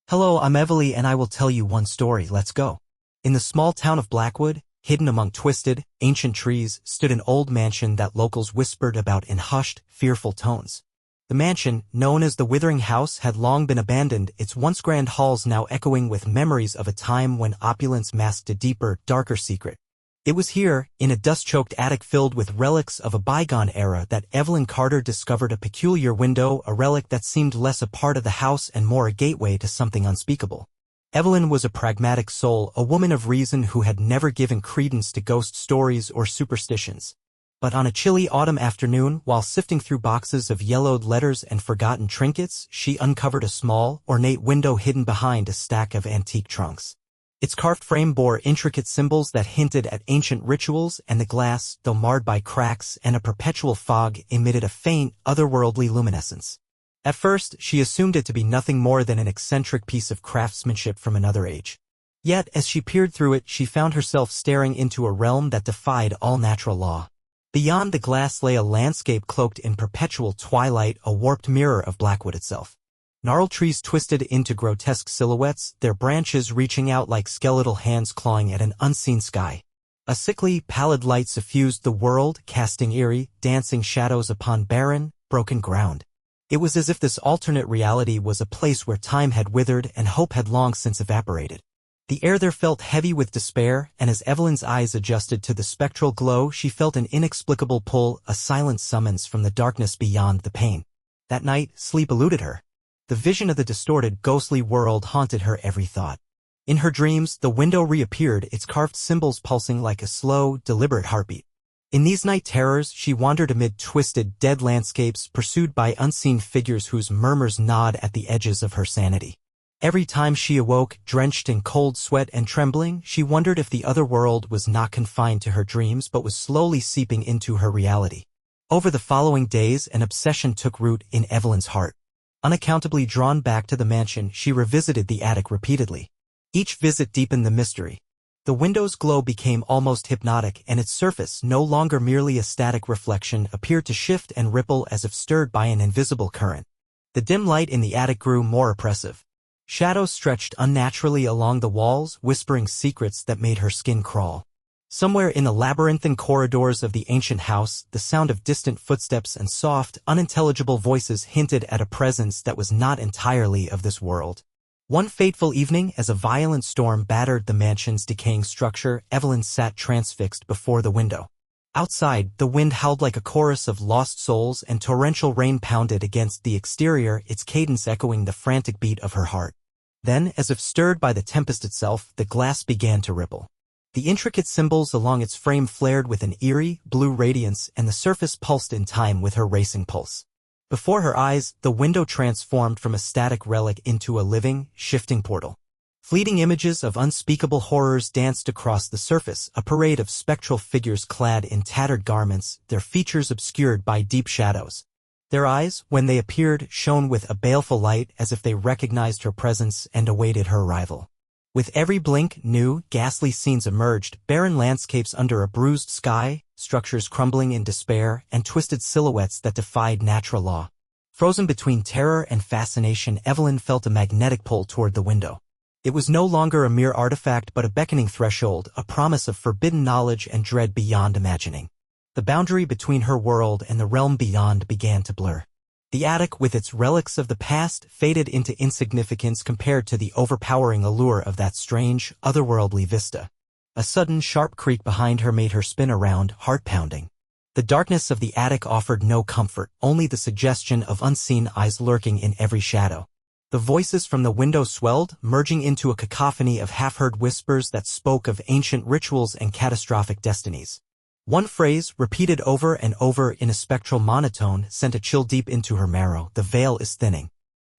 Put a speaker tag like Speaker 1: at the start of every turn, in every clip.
Speaker 1: Hello, I'm Evelyn and I will tell you one story. Let's go. In the small town of Blackwood, hidden among twisted, ancient trees, stood an old mansion that locals whispered about in hushed, fearful tones. The mansion, known as the Withering House, had long been abandoned, its once grand halls now echoing with memories of a time when opulence masked a deeper, darker secret. It was here, in a dust-choked attic filled with relics of a bygone era, that Evelyn Carter discovered a peculiar window, a relic that seemed less a part of the house and more a gateway to something unspeakable. Evelyn was a pragmatic soul, a woman of reason who had never given credence to ghost stories or superstitions. But on a chilly autumn afternoon, while sifting through boxes of yellowed letters and forgotten trinkets, she uncovered a small, ornate window hidden behind a stack of antique trunks. Its carved frame bore intricate symbols that hinted at ancient rituals, and the glass, though marred by cracks and a perpetual fog, emitted a faint, otherworldly luminescence. At first, she assumed it to be nothing more than an eccentric piece of craftsmanship from another age. Yet, as she peered through it, she found herself staring into a realm that defied all natural law. Beyond the glass lay a landscape cloaked in perpetual twilight, a warped mirror of Blackwood itself. Gnarled trees twisted into grotesque silhouettes, their branches reaching out like skeletal hands clawing at an unseen sky. A sickly, pallid light suffused the world, casting eerie, dancing shadows upon barren, broken ground. It was as if this alternate reality was a place where time had withered and hope had long since evaporated. The air there felt heavy with despair, and as Evelyn's eyes adjusted to the spectral glow, she felt an inexplicable pull, a silent summons from the darkness beyond the pain. That night, sleep eluded her. The vision of the distorted, ghostly world haunted her every thought. In her dreams, the window reappeared, its carved symbols pulsing like a slow, deliberate heartbeat. In these night terrors, she wandered amid twisted, dead landscapes, pursued by unseen figures whose murmurs gnawed at the edges of her sanity. Every time she awoke, drenched in cold sweat and trembling, she wondered if the other world was not confined to her dreams but was slowly seeping into her reality. Over the following days, an obsession took root in Evelyn's heart. Unaccountably drawn back to the mansion, she revisited the attic repeatedly. Each visit deepened the mystery. The window's glow became almost hypnotic, and its surface, no longer merely a static reflection, appeared to shift and ripple as if stirred by an invisible current. The dim light in the attic grew more oppressive. Shadows stretched unnaturally along the walls, whispering secrets that made her skin crawl. Somewhere in the labyrinthine corridors of the ancient house, the sound of distant footsteps and soft, unintelligible voices hinted at a presence that was not entirely of this world. One fateful evening, as a violent storm battered the mansion's decaying structure, Evelyn sat transfixed before the window. Outside, the wind howled like a chorus of lost souls, and torrential rain pounded against the exterior, its cadence echoing the frantic beat of her heart. Then, as if stirred by the tempest itself, the glass began to ripple. The intricate symbols along its frame flared with an eerie, blue radiance, and the surface pulsed in time with her racing pulse. Before her eyes, the window transformed from a static relic into a living, shifting portal. Fleeting images of unspeakable horrors danced across the surface, a parade of spectral figures clad in tattered garments, their features obscured by deep shadows. Their eyes, when they appeared, shone with a baleful light as if they recognized her presence and awaited her arrival. With every blink, new, ghastly scenes emerged, barren landscapes under a bruised sky, structures crumbling in despair, and twisted silhouettes that defied natural law. Frozen between terror and fascination, Evelyn felt a magnetic pull toward the window. It was no longer a mere artifact but a beckoning threshold, a promise of forbidden knowledge and dread beyond imagining. The boundary between her world and the realm beyond began to blur. The attic, with its relics of the past, faded into insignificance compared to the overpowering allure of that strange, otherworldly vista. A sudden, sharp creak behind her made her spin around, heart-pounding. The darkness of the attic offered no comfort, only the suggestion of unseen eyes lurking in every shadow. The voices from the window swelled, merging into a cacophony of half-heard whispers that spoke of ancient rituals and catastrophic destinies. One phrase, repeated over and over in a spectral monotone, sent a chill deep into her marrow: "The veil is thinning."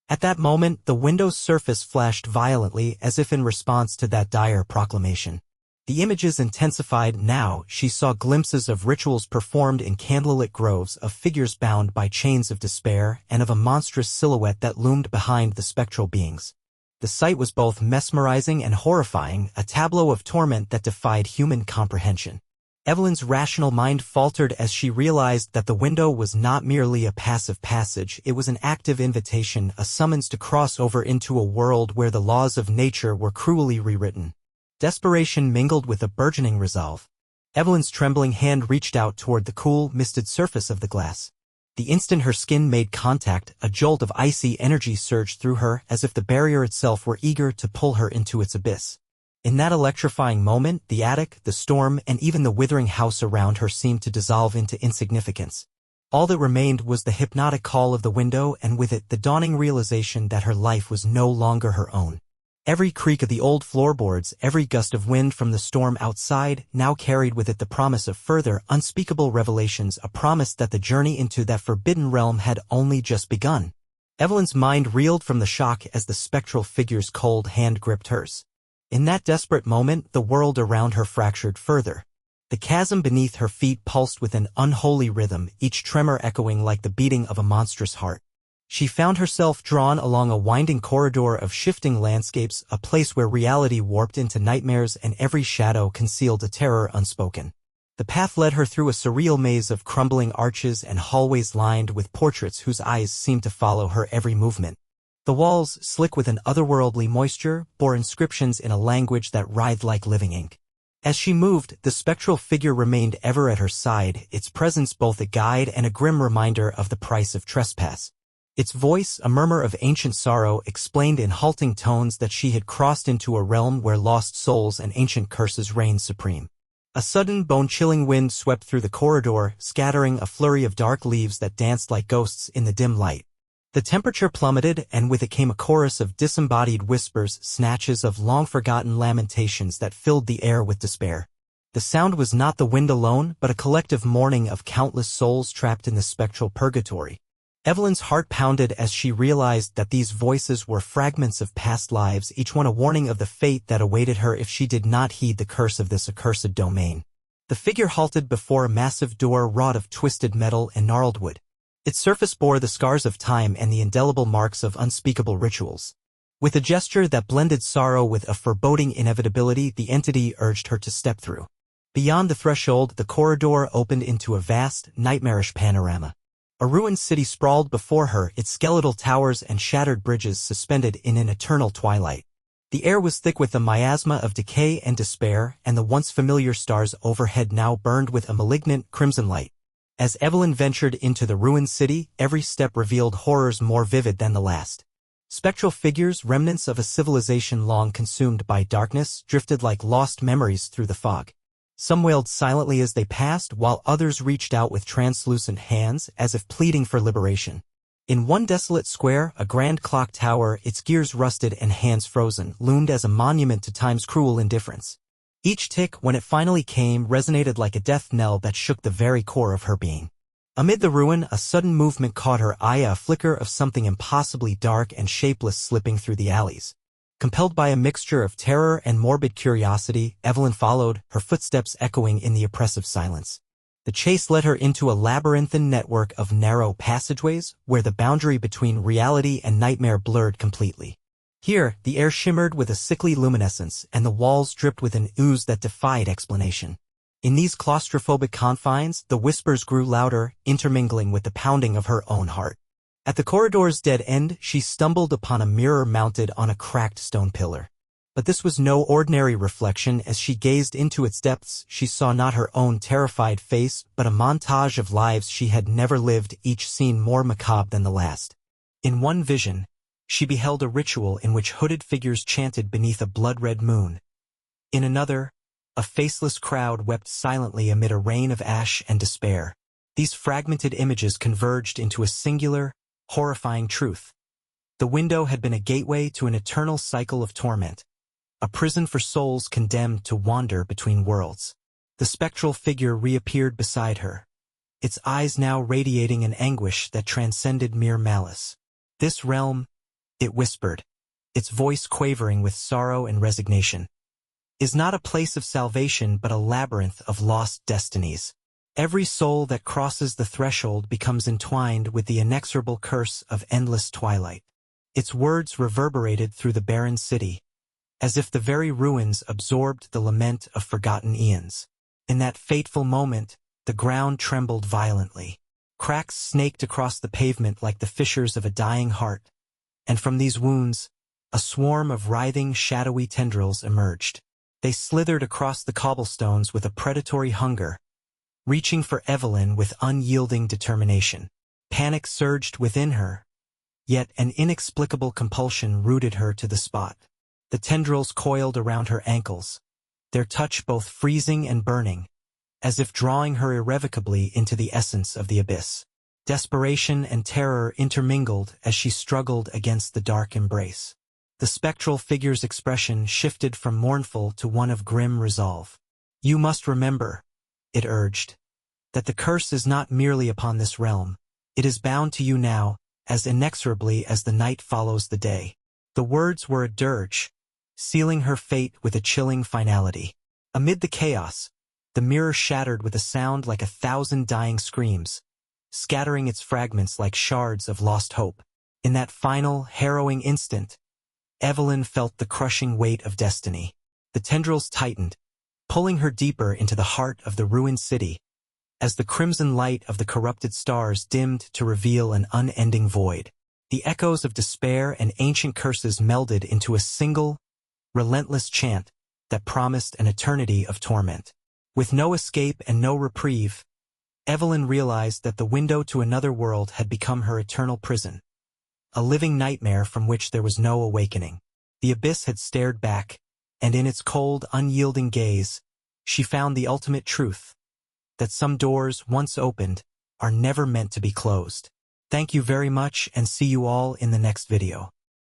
Speaker 1: At that moment, the window's surface flashed violently, as if in response to that dire proclamation. The images intensified. Now, she saw glimpses of rituals performed in candlelit groves, of figures bound by chains of despair, and of a monstrous silhouette that loomed behind the spectral beings. The sight was both mesmerizing and horrifying, a tableau of torment that defied human comprehension. Evelyn's rational mind faltered as she realized that the window was not merely a passive passage, it was an active invitation, a summons to cross over into a world where the laws of nature were cruelly rewritten. Desperation mingled with a burgeoning resolve. Evelyn's trembling hand reached out toward the cool, misted surface of the glass. The instant her skin made contact, a jolt of icy energy surged through her as if the barrier itself were eager to pull her into its abyss. In that electrifying moment, the attic, the storm, and even the withering house around her seemed to dissolve into insignificance. All that remained was the hypnotic call of the window, and with it the dawning realization that her life was no longer her own. Every creak of the old floorboards, every gust of wind from the storm outside, now carried with it the promise of further, unspeakable revelations, a promise that the journey into that forbidden realm had only just begun. Evelyn's mind reeled from the shock as the spectral figure's cold hand gripped hers. In that desperate moment, the world around her fractured further. The chasm beneath her feet pulsed with an unholy rhythm, each tremor echoing like the beating of a monstrous heart. She found herself drawn along a winding corridor of shifting landscapes, a place where reality warped into nightmares and every shadow concealed a terror unspoken. The path led her through a surreal maze of crumbling arches and hallways lined with portraits whose eyes seemed to follow her every movement. The walls, slick with an otherworldly moisture, bore inscriptions in a language that writhed like living ink. As she moved, the spectral figure remained ever at her side, its presence both a guide and a grim reminder of the price of trespass. Its voice, a murmur of ancient sorrow, explained in halting tones that she had crossed into a realm where lost souls and ancient curses reigned supreme. A sudden, bone-chilling wind swept through the corridor, scattering a flurry of dark leaves that danced like ghosts in the dim light. The temperature plummeted, and with it came a chorus of disembodied whispers, snatches of long-forgotten lamentations that filled the air with despair. The sound was not the wind alone, but a collective mourning of countless souls trapped in the spectral purgatory. Evelyn's heart pounded as she realized that these voices were fragments of past lives, each one a warning of the fate that awaited her if she did not heed the curse of this accursed domain. The figure halted before a massive door wrought of twisted metal and gnarled wood. Its surface bore the scars of time and the indelible marks of unspeakable rituals. With a gesture that blended sorrow with a foreboding inevitability, the entity urged her to step through. Beyond the threshold, the corridor opened into a vast, nightmarish panorama. A ruined city sprawled before her, its skeletal towers and shattered bridges suspended in an eternal twilight. The air was thick with the miasma of decay and despair, and the once familiar stars overhead now burned with a malignant, crimson light. As Evelyn ventured into the ruined city, every step revealed horrors more vivid than the last. Spectral figures, remnants of a civilization long consumed by darkness, drifted like lost memories through the fog. Some wailed silently as they passed, while others reached out with translucent hands, as if pleading for liberation. In one desolate square, a grand clock tower, its gears rusted and hands frozen, loomed as a monument to time's cruel indifference. Each tick, when it finally came, resonated like a death knell that shook the very core of her being. Amid the ruin, a sudden movement caught her eye, a flicker of something impossibly dark and shapeless slipping through the alleys. Compelled by a mixture of terror and morbid curiosity, Evelyn followed, her footsteps echoing in the oppressive silence. The chase led her into a labyrinthine network of narrow passageways, where the boundary between reality and nightmare blurred completely. Here, the air shimmered with a sickly luminescence, and the walls dripped with an ooze that defied explanation. In these claustrophobic confines, the whispers grew louder, intermingling with the pounding of her own heart. At the corridor's dead end, she stumbled upon a mirror mounted on a cracked stone pillar. But this was no ordinary reflection. As she gazed into its depths, she saw not her own terrified face, but a montage of lives she had never lived, each scene more macabre than the last. In one vision, she beheld a ritual in which hooded figures chanted beneath a blood-red moon. In another, a faceless crowd wept silently amid a rain of ash and despair. These fragmented images converged into a singular, horrifying truth. The window had been a gateway to an eternal cycle of torment, a prison for souls condemned to wander between worlds. The spectral figure reappeared beside her, its eyes now radiating an anguish that transcended mere malice. This realm, it whispered, its voice quavering with sorrow and resignation, is not a place of salvation but a labyrinth of lost destinies. Every soul that crosses the threshold becomes entwined with the inexorable curse of endless twilight. Its words reverberated through the barren city, as if the very ruins absorbed the lament of forgotten eons. In that fateful moment, the ground trembled violently. Cracks snaked across the pavement like the fissures of a dying heart, and from these wounds, a swarm of writhing, shadowy tendrils emerged. They slithered across the cobblestones with a predatory hunger, reaching for Evelyn with unyielding determination. Panic surged within her, yet an inexplicable compulsion rooted her to the spot. The tendrils coiled around her ankles, their touch both freezing and burning, as if drawing her irrevocably into the essence of the abyss. Desperation and terror intermingled as she struggled against the dark embrace. The spectral figure's expression shifted from mournful to one of grim resolve. "You must remember," it urged, "that the curse is not merely upon this realm. It is bound to you now, as inexorably as the night follows the day." The words were a dirge, sealing her fate with a chilling finality. Amid the chaos, the mirror shattered with a sound like 1,000 dying screams, scattering its fragments like shards of lost hope. In that final, harrowing instant, Evelyn felt the crushing weight of destiny. The tendrils tightened, pulling her deeper into the heart of the ruined city, as the crimson light of the corrupted stars dimmed to reveal an unending void. The echoes of despair and ancient curses melded into a single, relentless chant that promised an eternity of torment. With no escape and no reprieve, Evelyn realized that the window to another world had become her eternal prison, a living nightmare from which there was no awakening. The abyss had stared back, and in its cold, unyielding gaze, she found the ultimate truth, that some doors, once opened, are never meant to be closed. Thank you very much, and see you all in the next video.